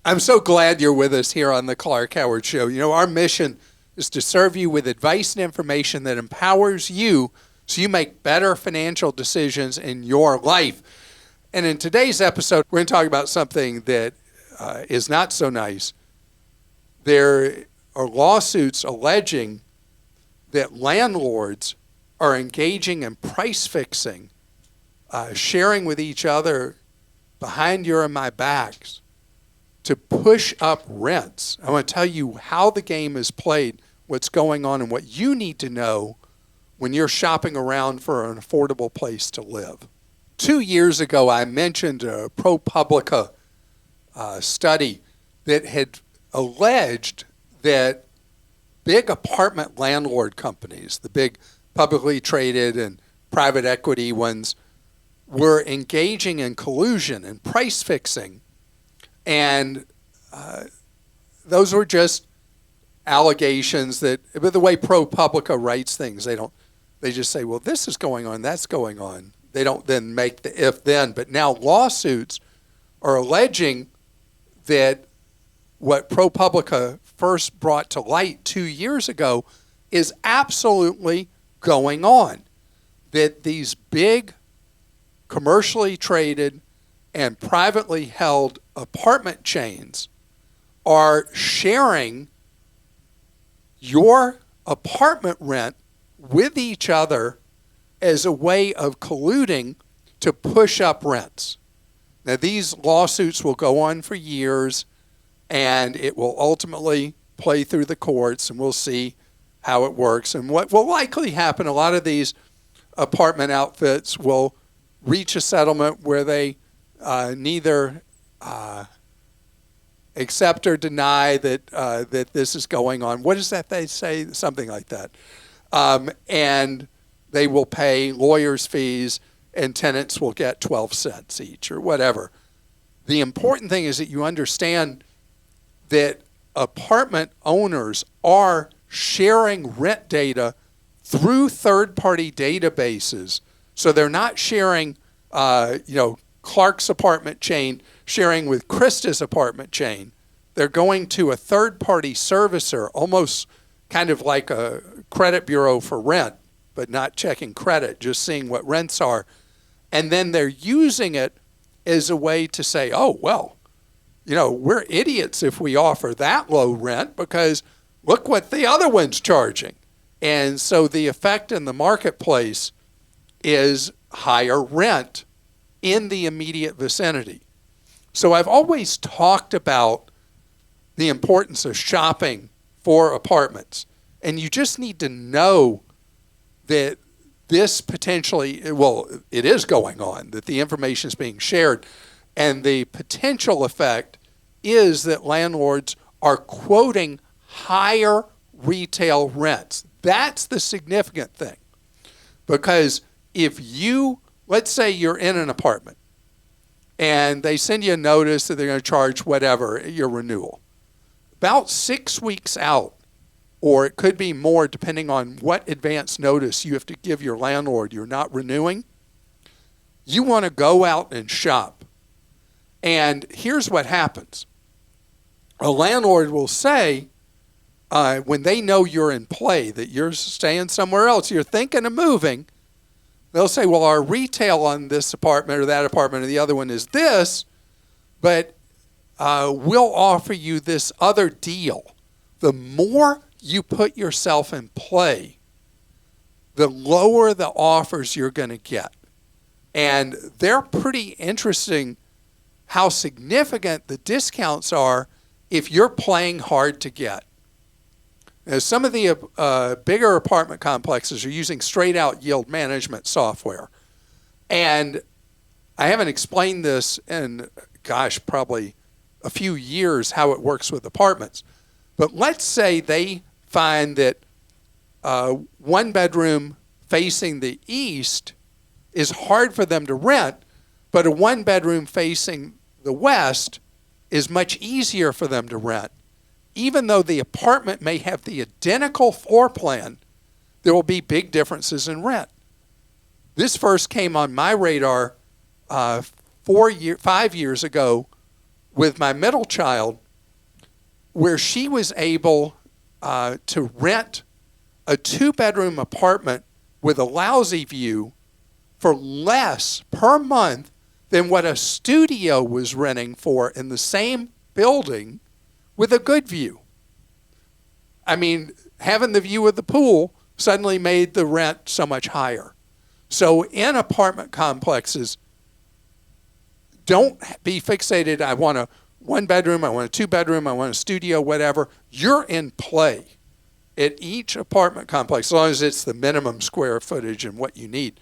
I'm so glad you're with us here on the Clark Howard Show. You know, our mission is to serve you with advice and information that empowers you so you make better financial decisions in your life. And in today's episode, we're going to talk about something that is not so nice. There are lawsuits alleging that landlords are engaging in price fixing, sharing with each other behind your and my backs to push up rents. I want to tell you how the game is played, what's going on, and what you need to know when you're shopping around for an affordable place to live. 2 years ago, I mentioned a ProPublica study that had alleged that big apartment landlord companies, the big publicly traded and private equity ones, were engaging in collusion and price fixing. And those were just allegations that, but the way ProPublica writes things, they just say, well, this is going on, that's going on. They don't then make the if then, but now lawsuits are alleging that what ProPublica first brought to light 2 years ago is absolutely going on. That these big commercially traded and privately held apartment chains are sharing your apartment rent with each other as a way of colluding to push up rents. Now, these lawsuits will go on for years, and it will ultimately play through the courts, and we'll see how it works. And what will likely happen, a lot of these apartment outfits will reach a settlement where they neither accept or deny that this is going on. What is that they say? Something like that. And they will pay lawyers' fees, and tenants will get 12 cents each or whatever. The important thing is that you understand that apartment owners are sharing rent data through third-party databases. So they're not sharing, Clark's apartment chain sharing with Krista's apartment chain. They're going to a third-party servicer, almost kind of like a credit bureau for rent, but not checking credit, just seeing what rents are. And then they're using it as a way to say, oh, well, we're idiots if we offer that low rent because look what the other one's charging. And so the effect in the marketplace is higher rent in the immediate vicinity. So I've always talked about the importance of shopping for apartments. And you just need to know that this potentially, well, it is going on, that the information is being shared. And the potential effect is that landlords are quoting higher retail rents. That's the significant thing. Because if let's say you're in an apartment and they send you a notice that they're going to charge whatever, your renewal. About 6 weeks out, or it could be more depending on what advance notice you have to give your landlord you're not renewing, you want to go out and shop. And here's what happens. A landlord will say, when they know you're in play, that you're staying somewhere else, you're thinking of moving, they'll say, well, our retail on this apartment or that apartment or the other one is this, but we'll offer you this other deal. The more you put yourself in play, the lower the offers you're going to get. And they're pretty interesting how significant the discounts are if you're playing hard to get. Now, some of the bigger apartment complexes are using straight-out yield management software. And I haven't explained this in, probably a few years how it works with apartments. But let's say they find that one bedroom facing the east is hard for them to rent, but a one bedroom facing the west is much easier for them to rent. Even though the apartment may have the identical floor plan, there will be big differences in rent. This first came on my radar 5 years ago with my middle child where she was able to rent a 2-bedroom apartment with a lousy view for less per month than what a studio was renting for in the same building with a good view. I mean, having the view of the pool suddenly made the rent so much higher. So in apartment complexes, don't be fixated, I want a 1-bedroom, I want a 2-bedroom, I want a studio, whatever. You're in play at each apartment complex, as long as it's the minimum square footage and what you need.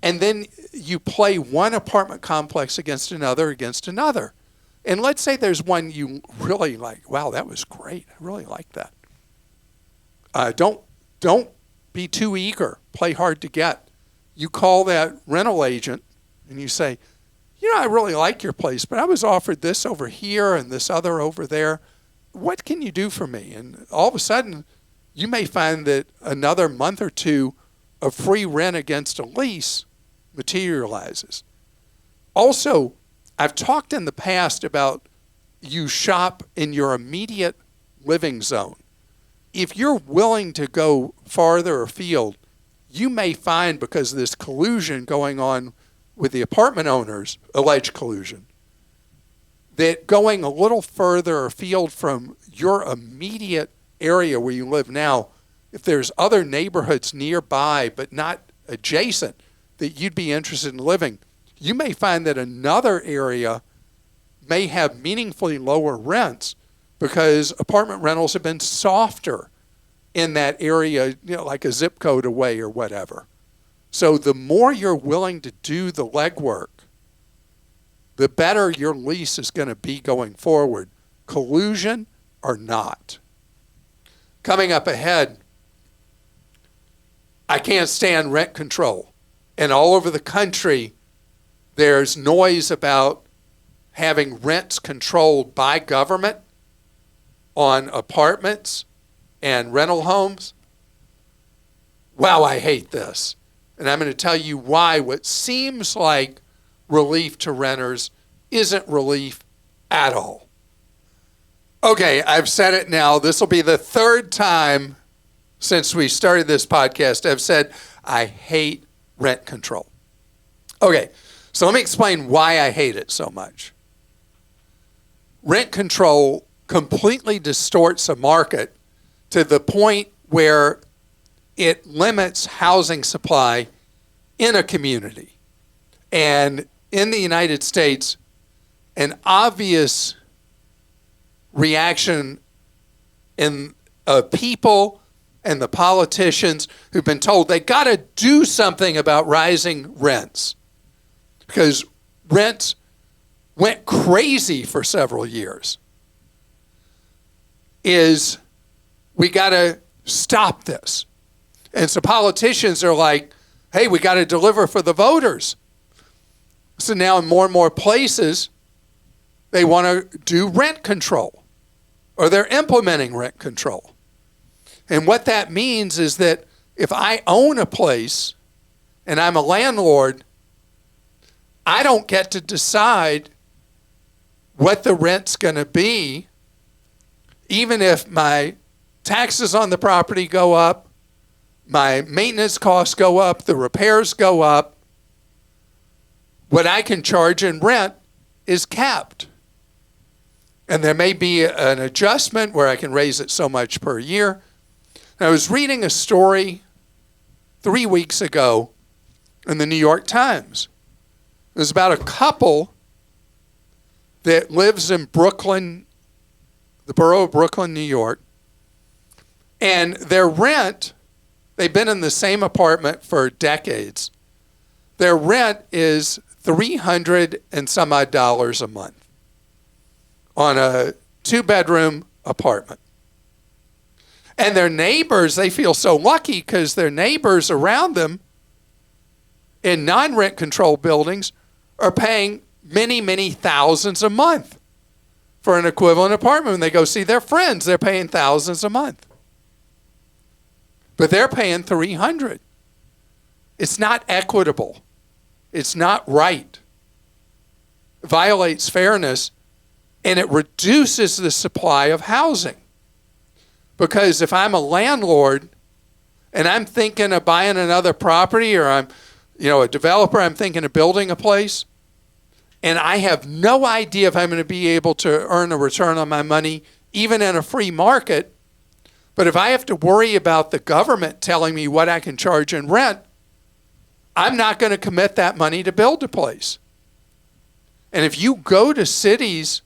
And then you play one apartment complex against another. And let's say there's one you really like. Wow, that was great. I really like that. Don't be too eager. Play hard to get. You call that rental agent and you say, I really like your place, but I was offered this over here and this other over there. What can you do for me? And all of a sudden, you may find that another month or two of free rent against a lease materializes. Also, I've talked in the past about you shop in your immediate living zone. If you're willing to go farther afield, you may find, because of this collusion going on with the apartment owners, alleged collusion, that going a little further afield from your immediate area where you live now, if there's other neighborhoods nearby but not adjacent that you'd be interested in living, you may find that another area may have meaningfully lower rents because apartment rentals have been softer in that area, like a zip code away or whatever. So the more you're willing to do the legwork, the better your lease is going to be going forward, collusion or not. Coming up ahead, I can't stand rent control. And all over the country, there's noise about having rents controlled by government on apartments and rental homes. Wow, I hate this. And I'm going to tell you why what seems like relief to renters isn't relief at all. Okay, I've said it now. This will be the third time since we started this podcast I've said I hate rent control. Okay, so let me explain why I hate it so much. Rent control completely distorts a market to the point where it limits housing supply in a community. And in the United States, an obvious reaction in people and the politicians who've been told they got to do something about rising rents because rents went crazy for several years, is we got to stop this. And so politicians are like, hey, we got to deliver for the voters. So now in more and more places, they want to do rent control, or they're implementing rent control. And what that means is that if I own a place and I'm a landlord, I don't get to decide what the rent's going to be, even if my taxes on the property go up, my maintenance costs go up, the repairs go up. What I can charge in rent is capped. And there may be an adjustment where I can raise it so much per year. And I was reading a story 3 weeks ago in the New York Times. It was about a couple that lives in Brooklyn, the borough of Brooklyn, New York. And their rent, they've been in the same apartment for decades. Their rent is $300 and some odd a month on a 2-bedroom apartment. And their neighbors, they feel so lucky because their neighbors around them in non-rent control buildings are paying many, many thousands a month for an equivalent apartment. When they go see their friends, they're paying thousands a month. But they're paying $300. It's not equitable. It's not right. It violates fairness. And it reduces the supply of housing. Because if I'm a landlord and I'm thinking of buying another property, or I'm, a developer, I'm thinking of building a place, and I have no idea if I'm going to be able to earn a return on my money, even in a free market. But if I have to worry about the government telling me what I can charge in rent, I'm not going to commit that money to build a place. And if you go to cities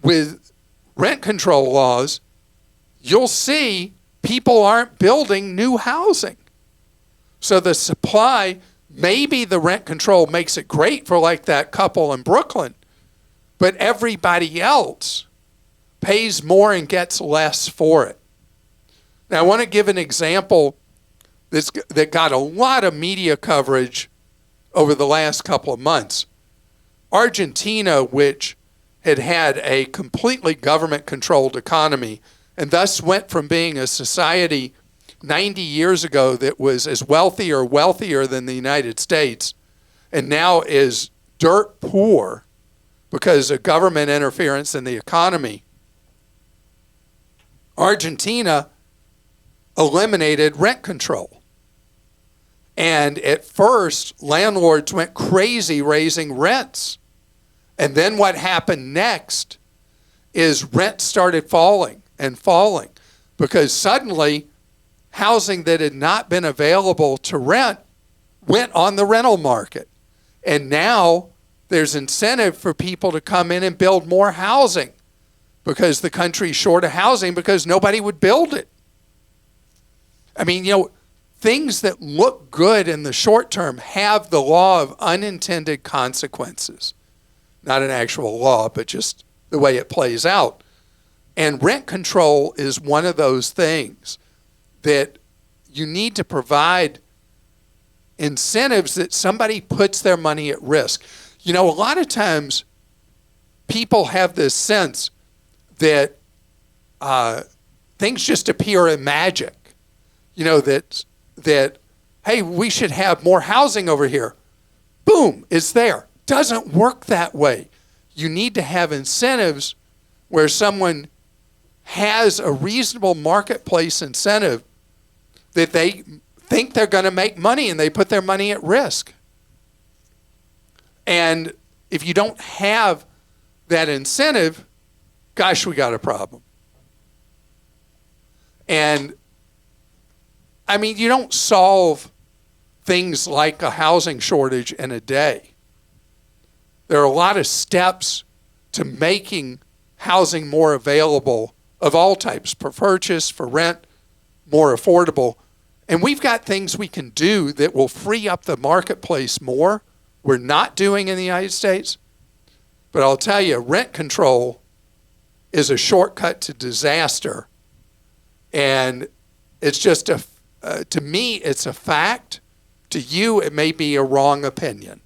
with rent control laws, you'll see people aren't building new housing. So the supply, maybe the rent control makes it great for like that couple in Brooklyn, but everybody else pays more and gets less for it. Now, I want to give an example that got a lot of media coverage over the last couple of months. Argentina, which had a completely government-controlled economy, and thus went from being a society 90 years ago that was as wealthier than the United States, and now is dirt poor because of government interference in the economy. Argentina eliminated rent control. And at first, landlords went crazy raising rents. And then what happened next is rent started falling and falling, because suddenly housing that had not been available to rent went on the rental market. And now there's incentive for people to come in and build more housing because the country's short of housing because nobody would build it. I mean, things that look good in the short term have the law of unintended consequences. Not an actual law, but just the way it plays out. And rent control is one of those things that you need to provide incentives that somebody puts their money at risk. A lot of times people have this sense that things just appear in magic. That, hey, we should have more housing over here. Boom, it's there. Doesn't work that way. You need to have incentives where someone has a reasonable marketplace incentive that they think they're going to make money and they put their money at risk. And if you don't have that incentive, gosh, we got a problem. And I mean, you don't solve things like a housing shortage in a day. There are a lot of steps to making housing more available of all types, for purchase, for rent, more affordable. And we've got things we can do that will free up the marketplace more. We're not doing in the United States. But I'll tell you, rent control is a shortcut to disaster. And it's just to me, it's a fact. To you, it may be a wrong opinion.